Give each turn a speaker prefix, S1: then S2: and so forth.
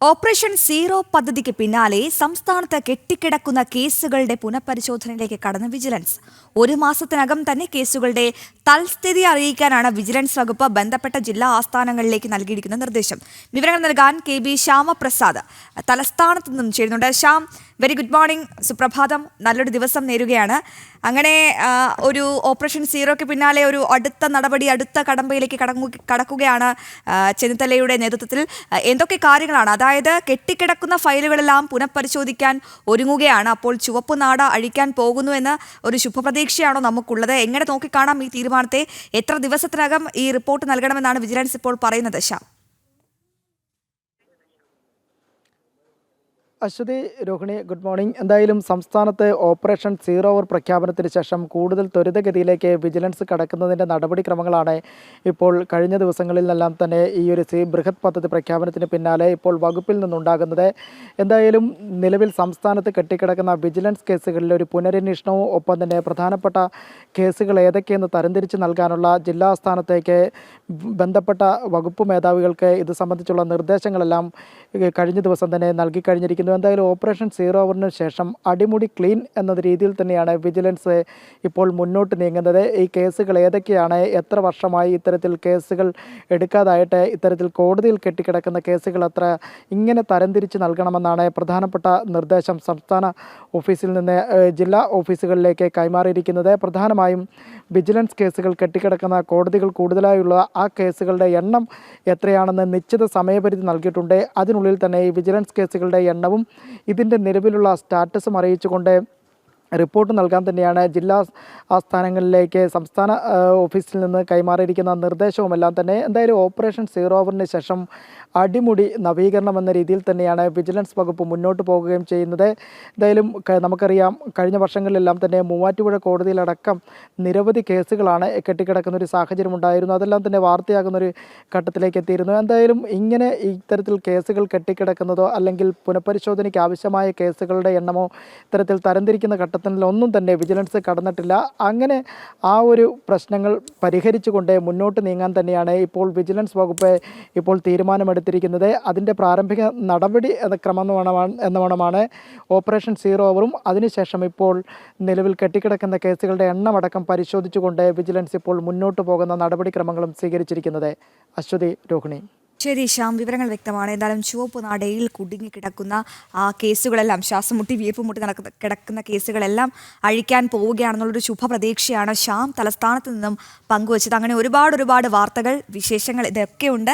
S1: Operation zero പദ്ധതിക്ക് പിന്നാലെ സംസ്ഥാനത്ത് കെട്ടിക്കിടക്കുന്ന കേസുകളുടെ പുനഃപരിശോധനയിലേക്ക് കടന്ന വിജിലൻസ്. ഒരു മാസത്തിനകം തന്നെ കേസുകളുടെ തൽസ്ഥിതി അറിയിക്കാനാണ് വിജിലൻസ് വകുപ്പ് ബന്ധപ്പെട്ട ജില്ലാ ആസ്ഥാനങ്ങളിലേക്ക് നൽകിയിരിക്കുന്ന നിർദ്ദേശം. വിവരങ്ങൾ നൽകാൻ KB ശ്യാമപ്രസാദ് തലസ്ഥാനത്ത് നിന്നും ചേരുന്നുണ്ട്. ശ്യാം, വെരി ഗുഡ് മോർണിംഗ്, സുപ്രഭാതം, നല്ലൊരു ദിവസം നേരുകയാണ്. അങ്ങനെ ഒരു ഓപ്പറേഷൻ സീറോയ്ക്ക് പിന്നാലെ ഒരു അടുത്ത കടമ്പയിലേക്ക് കടക്കുകയാണ് ചെന്നിത്തലയുടെ നേതൃത്വത്തിൽ. എന്തൊക്കെ കാര്യങ്ങളാണ്? അതായത് കെട്ടിക്കിടക്കുന്ന ഫയലുകളെല്ലാം പുനഃപരിശോധിക്കാൻ ഒരുങ്ങുകയാണ്. അപ്പോൾ ചുവപ്പ് നാട അഴിക്കാൻ പോകുന്നു എന്ന ഒരു ശുഭപ്രതീക്ഷയാണോ നമുക്കുള്ളത്? എങ്ങനെ നോക്കിക്കാണാം ഈ തീരുമാനത്തെ? എത്ര ദിവസത്തിനകം ഈ റിപ്പോർട്ട് നൽകണമെന്നാണ് വിജിലൻസ് ഇപ്പോൾ പറയുന്നത്? ശ്യാം.
S2: Aswathy, Rohini, good morning. എന്തായാലും സംസ്ഥാനത്ത് ഓപ്പറേഷൻ സീറോ ഓവർ പ്രഖ്യാപനത്തിന് ശേഷം കൂടുതൽ ത്വരിതഗതിയിലേക്ക് വിജിലൻസ് കടക്കുന്നതിൻ്റെ നടപടിക്രമങ്ങളാണ് ഇപ്പോൾ കഴിഞ്ഞ ദിവസങ്ങളിലെല്ലാം തന്നെ ഈ ഒരു ബൃഹത് പദ്ധതി പ്രഖ്യാപനത്തിന് പിന്നാലെ ഇപ്പോൾ വകുപ്പിൽ നിന്നുണ്ടാകുന്നത്. എന്തായാലും നിലവിൽ സംസ്ഥാനത്ത് കെട്ടിക്കിടക്കുന്ന വിജിലൻസ് കേസുകളിൽ ഒരു പുനരന്വേഷണവും ഒപ്പം തന്നെ പ്രധാനപ്പെട്ട കേസുകൾ ഏതൊക്കെയെന്ന് തരംതിരിച്ച് നൽകാനുള്ള ജില്ലാ ആസ്ഥാനത്തേക്ക് ബന്ധപ്പെട്ട വകുപ്പ് മേധാവികൾക്ക് ഇത് സംബന്ധിച്ചുള്ള നിർദ്ദേശങ്ങളെല്ലാം കഴിഞ്ഞ ദിവസം തന്നെ നൽകിക്കഴിഞ്ഞിരിക്കുന്നു. എന്തായാലും ഓപ്പറേഷൻ സീറോ ഓവറിന് ശേഷം അടിമുടി ക്ലീൻ എന്ന രീതിയിൽ തന്നെയാണ് വിജിലൻസ് ഇപ്പോൾ മുന്നോട്ട് നീങ്ങുന്നത്. ഈ കേസുകൾ ഏതൊക്കെയാണ്, എത്ര വർഷമായി ഇത്തരത്തിൽ കേസുകൾ എടുക്കാതായിട്ട്, ഇത്തരത്തിൽ കോടതിയിൽ കെട്ടിക്കിടക്കുന്ന കേസുകൾ എത്ര, ഇങ്ങനെ തരംതിരിച്ച് നൽകണമെന്നാണ് പ്രധാനപ്പെട്ട നിർദ്ദേശം സംസ്ഥാന ഓഫീസിൽ നിന്ന് ജില്ലാ ഓഫീസുകളിലേക്ക് കൈമാറിയിരിക്കുന്നത്. പ്രധാനമായും വിജിലൻസ് കേസുകൾ കെട്ടിക്കിടക്കുന്ന കോടതികൾ കൂടുതലായുള്ള ആ കേസുകളുടെ എണ്ണം എത്രയാണെന്ന് നിശ്ചിത സമയപരിധി നൽകിയിട്ടുണ്ട്. അതിനുള്ളിൽ തന്നെ ഈ വിജിലൻസ് കേസുകളുടെ എണ്ണവും ഇതിൻ്റെ നിലവിലുള്ള സ്റ്റാറ്റസും അറിയിച്ചുകൊണ്ട് റിപ്പോർട്ട് നൽകാൻ തന്നെയാണ് ജില്ലാ ആസ്ഥാനങ്ങളിലേക്ക് സംസ്ഥാന ഓഫീസിൽ നിന്ന് കൈമാറിയിരിക്കുന്ന നിർദ്ദേശവുമെല്ലാം തന്നെ. എന്തായാലും ഓപ്പറേഷൻ സീറോ ഓവറിന് ശേഷം അടിമുടി നവീകരണം എന്ന രീതിയിൽ തന്നെയാണ് വിജിലൻസ് വകുപ്പ് മുന്നോട്ട് പോകുകയും ചെയ്യുന്നത്. എന്തായാലും നമുക്കറിയാം, കഴിഞ്ഞ വർഷങ്ങളിലെല്ലാം തന്നെ മൂവാറ്റുപുഴ കോടതിയിലടക്കം നിരവധി കേസുകളാണ് കെട്ടിക്കിടക്കുന്ന ഒരു സാഹചര്യം ഉണ്ടായിരുന്നു. അതെല്ലാം തന്നെ വാർത്തയാകുന്നൊരു ഘട്ടത്തിലേക്ക് എത്തിയിരുന്നു. എന്തായാലും ഇങ്ങനെ ഇത്തരത്തിൽ കേസുകൾ കെട്ടിക്കിടക്കുന്നതോ അല്ലെങ്കിൽ പുനഃപരിശോധനയ്ക്ക് ആവശ്യമായ കേസുകളുടെ എണ്ണമോ ഇത്തരത്തിൽ തരംതിരിക്കുന്ന ഘട്ടത്തിലൊന്നും തന്നെ വിജിലൻസ് കടന്നിട്ടില്ല. അങ്ങനെ ആ ഒരു പ്രശ്നങ്ങൾ പരിഹരിച്ചുകൊണ്ട് മുന്നോട്ട് നീങ്ങാൻ തന്നെയാണ് ഇപ്പോൾ വിജിലൻസ് വകുപ്പ് ഇപ്പോൾ തീരുമാനമെടുത്തിരിക്കുന്നത്. അതിൻ്റെ പ്രാരംഭിക നടപടി എന്നവണ്ണമാണ് ഓപ്പറേഷൻ സീറോ ഓവറും അതിനുശേഷം ഇപ്പോൾ നിലവിൽ കെട്ടിക്കിടക്കുന്ന കേസുകളുടെ എണ്ണമടക്കം പരിശോധിച്ചുകൊണ്ട് വിജിലൻസ് ഇപ്പോൾ മുന്നോട്ട് പോകുന്ന നടപടിക്രമങ്ങളും സ്വീകരിച്ചിരിക്കുന്നത്. അശ്വതി, രോഹിണി.
S1: ശരി ശ്യാം, വിവരങ്ങൾ വ്യക്തമാണ്. എന്തായാലും ചുവപ്പ് നാടയിൽ കുടുങ്ങിക്കിടക്കുന്ന ആ കേസുകളെല്ലാം, ശ്വാസം മുട്ടി വീർപ്പ് മുട്ടി കിടക്കുന്ന കേസുകളെല്ലാം അഴിക്കാൻ പോവുകയാണെന്നുള്ളൊരു ശുഭപ്രതീക്ഷയാണ് ശ്യാം തലസ്ഥാനത്ത് നിന്നും പങ്കുവച്ചത്. അങ്ങനെ ഒരുപാട് വാർത്തകൾ, വിശേഷങ്ങൾ ഇതൊക്കെയുണ്ട്.